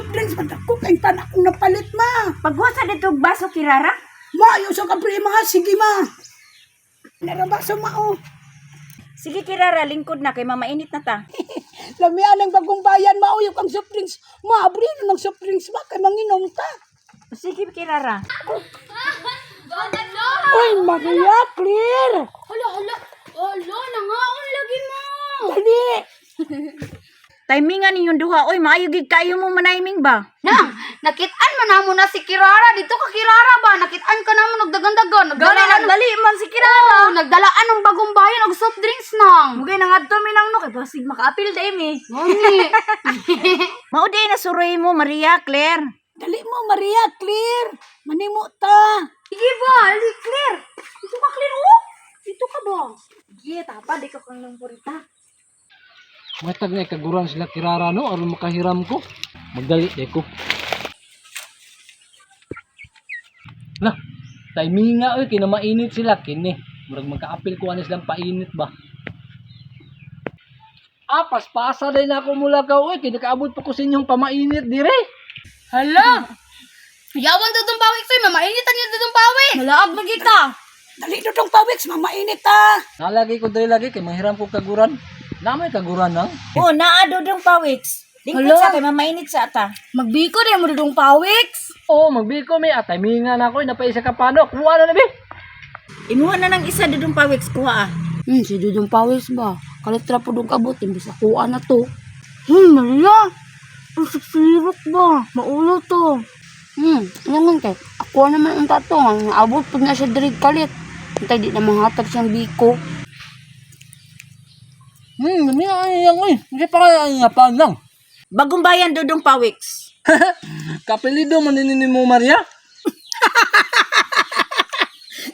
soft drinks, madako kay tanak kong napalit ma. Pagwasa dito baso kirara? Ma, yung sa kapri ma, sige ma. Narabaso ma oh. Sige kirara, lingkod na kay mamainit na ta. Lamian ang bagong bayan ma, oh, yung kang soft drinks. Ma, abrino ng soft drinks ma, kay manginom ta. Sige kirara. Uy, Maria, clear. Hala, nangaon lagi mo. Dali. Timingan ninyong duha, oy, maayo gid kayo mo manayming ba? Nang, nakitaan man namo na si Kirara. Dito ka Kirara ba? Nakitaan ka namo nagdagan-dagan. Gani nagdali man si Kirara. Oo, nagdalaan ng bagong bayan og soft drinks nang. Mugay nang adto mi nang no kay basig makaapil day mi. Gani. Mao day na suroy mo Maria Claire. Dali mo, Maria, clear. Manimo ta. Sige ba, ali Claire. Dito ka Claire oh. Dito ka ba? Sige, tapa di ka kang purita. Matag na ikaguran sila Kirara no, aron makahiram ko. Magdali ko. Lah, timing nga oy, kina mainit sila kini. Murag magkaapil ko ani silang painit ba. Paspasa din ako mula ka oy, kinakaabot pa ko sa inyong pamainit dire. Hala. Yawan to tong pawik soy, mamainitan niyo to tong pawik. Malaag ba kita? Dali dudong pawiks, mamainit ta. Nalagi ko diri lagi kay mahiram ko kaguran. Namay kaguran nang. Oh, naa dodong pawiks. Lingkod Hala. sa kay mamainit sa ata. Magbiko din mo dudong pawiks. Oo, magbiko mi at timingan ako napaisa ka pano. Kuha na bi. Imuha na ng isa dodong pawiks kuha ah. Si dudong pawiks ba? Kalitra po dong kabot, imbis akuha na to. Mala. Ang sirok ba? Maulo to. Naman kay. Ako naman ang tatong. Abot pag na siya dirig kalit. Hintay di na mahatag siyang biko. Nami ay yang oy. Hindi pa kaya nga pa lang. Bagong bayan dodong pawiks. Kapilido man ni mo Maria.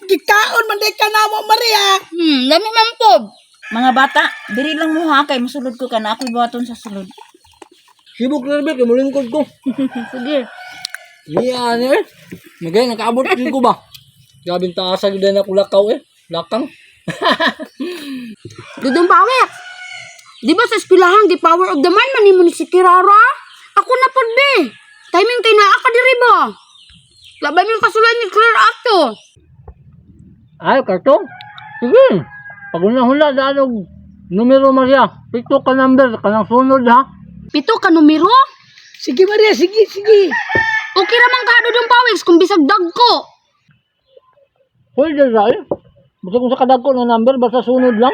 Gikaon man day ka na mo, Maria. Lami man po. Mga bata, diri lang mo ha kay masulod ko ka na ako'y buhaton sa sulod. Sibuk na rin kay mulingkod ko. Sige. Iya ni eh. Magay nakaabot din ko ba. Gabing taasa gyud na kulakaw eh. Lakang. Dudong pawiks. Di ba sa eskwelahan, di power of the man man ni si Kirara? Ako na po be. Timing kay naa ka diri ba? Labay mo kasulay ni Claire ato. Ay kartong. Sige. Pag una-hula danog numero Maria. Pito ka number kanang sunod ha. Pito ka numero? Sige, Maria, sige, sige. Okay ramang ka dudong pawiks kung bisag dagko. Hoy dai. Basta kung sa kadagko na number basta sunod lang.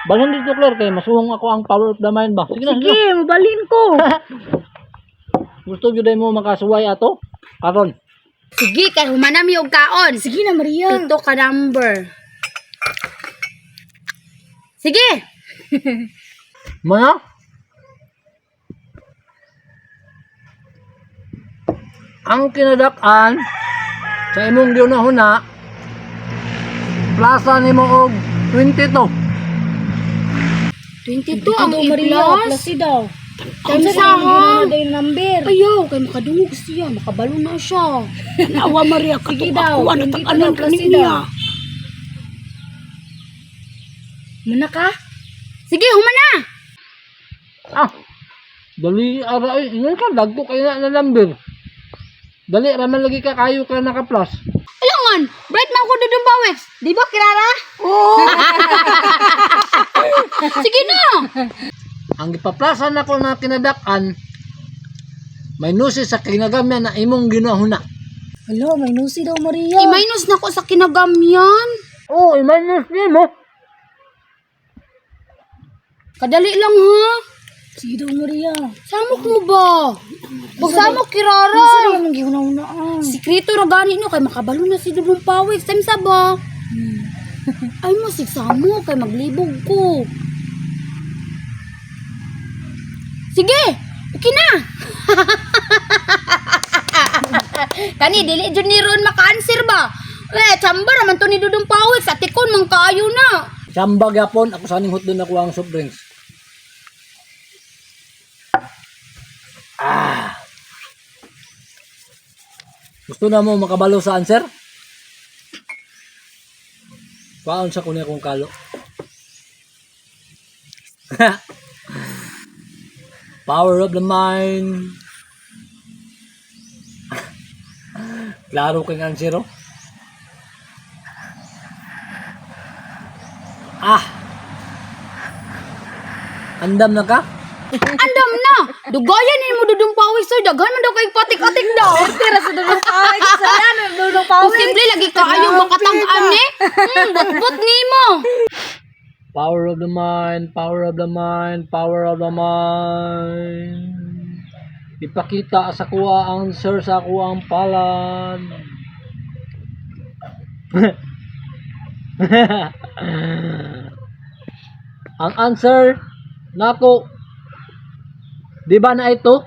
Balon dito Claire kay masuwang ako ang power of the mind ba. Sige na. Sige, mabalin ko. Gusto gyud mo makasuway ato? Karon. Sige, kay humanami og kaon. Sige na, Maria. Pito ka number. Sige. Mana? Ang kinadak-an sa imong giunahuna plaza nimo og 22. 22 ang i-plus. daw. Kaya sa ha? number. Ayaw, kay makadungog siya. Makabalo na siya. Nawa, Maria, Sige daw, katukakuha na hindi tag-anan ko ka daw, niya. Muna ka? Sige, humana. Dali ara ay ingon ka dagko kay na number. Dali raman lagi ka kayo ka naka-plus. Alangan, bright man ko dudong pawiks. Di ba, Kirara? Oo. Sige na. Ang ipaplasan nako na kinadak-an may nusi sa kinagamyan na imong giunahuna. Hello, may nusi daw Maria. I-minus na ko sa kinagamyan. Oh, may nusi nimo. Kadali lang ha. Sige daw Maria. Samok mo ba? Magsamok, Kirara. Saan yung giuna-unaan? Sikreto ra gani no kay makabalo na si dudong pawiks. Time sa ba? Ay mo sigsamo kay maglibog ko. Sige, okay na. Kani dili jud ni ron maka-answer ba? Chamba naman to ni dudong pawiks. Atikon man kaayo na. Samba gyapon ako saning hotdon ako ang soft drinks. Gusto na mo makabalo sa answer? Paon sa kunya kong kalo. Power of the mind. Klaro kay ang zero. Andam na ka? Andam na! Dugayan ni mo dudong pawis sir. Daghan man daw kay patik-atik daw. Tira sa dudong pawis. Sa yan, dudong pawis. Posible lagi kaayo makatang-an eh. But nimo. Power of the mind, power of the mind, power of the mind. Ipakita sa kuha ang answer sa kuha ang palad. Ang answer nako. Di ba na ito?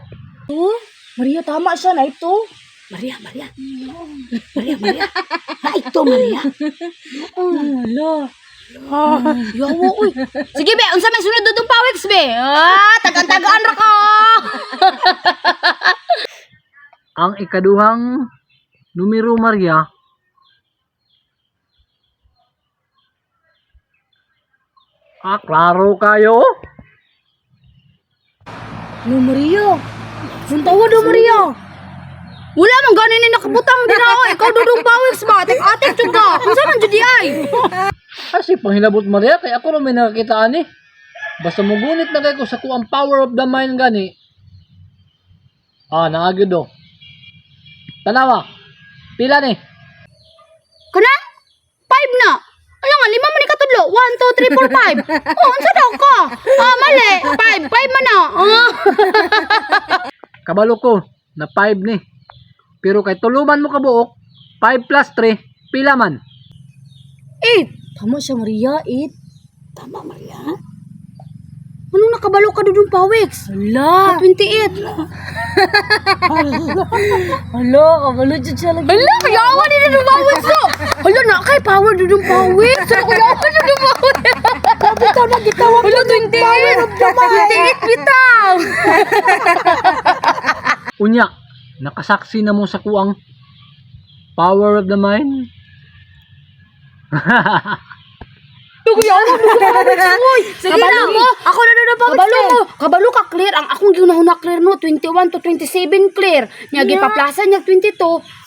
Maria, tama siya na ito. Maria. Maria. Na ito, Maria. Yawo uy. Sige be, unsa may sunod dudong pawiks be? Tagan-tagaan ra ka. Ang ikaduhang numero Maria klaro kayo? No Maria. Suntawa do Maria. Wala man ganin ni nakabutang dinao. Ikaw dudong pawiks ba? Atik-atik jud ka. Unsa man jud di ay? Kasi panghilabot Maria, kaya ako rin may nakakitaan eh. Basta mugunit na kayo sa kuang power of the mind gani. Naagyo do. Tanawa. Pila ni? Kana? 5 na. Ano nga, 5 man ni katudlo. 1, 2, 3, 4, 5. Oh, unsa daw ka? Mali. 5 man na. Kabalo ko na 5 ni. Pero kay tuluman mo kabuok, 5 plus 3, pila man? 8. Tama siya, Maria. 8. Tama, Maria. Anong nakabalo ka dudong pawiks? Hala. 28. Hala, kabalo dyan siya lagi. Hala, kayawa ni dudong pawiks no. Hala, na kay power dudong pawiks. Ano kayawa dudong pawiks? Bitaw na gitawag. Hala, 28. 28 bitaw. Unya, nakasaksi na mo sa kuang power of the mind? Sige na mo. Ako na dudong pawiks. Kabalo mo. Kabalo ka clear. Ang akong ginahuna clear no. 21 to 27 clear. Nya gipaplasan niya 22.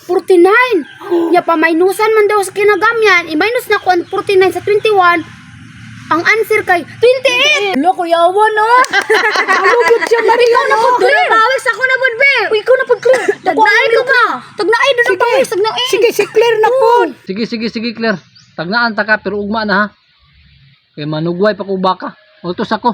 49. Nya pa minusan man daw sa kinagamyan. I-minus na ko ang 49 sa 21. Ang answer kay 28. Hala, kuyawa no. Alugod siya, Maria. Ikaw na pud clear. Pawiks ako na pud be. Ikaw na pud clear. Tagnaay ko ka. Tagnaay dudong pawiks. Tagnaay. Sige, si Claire na po. Sige, Claire. Tagnaan ta ka, pero ugma na ha. Kay manugway pa ko baka. Utos ako.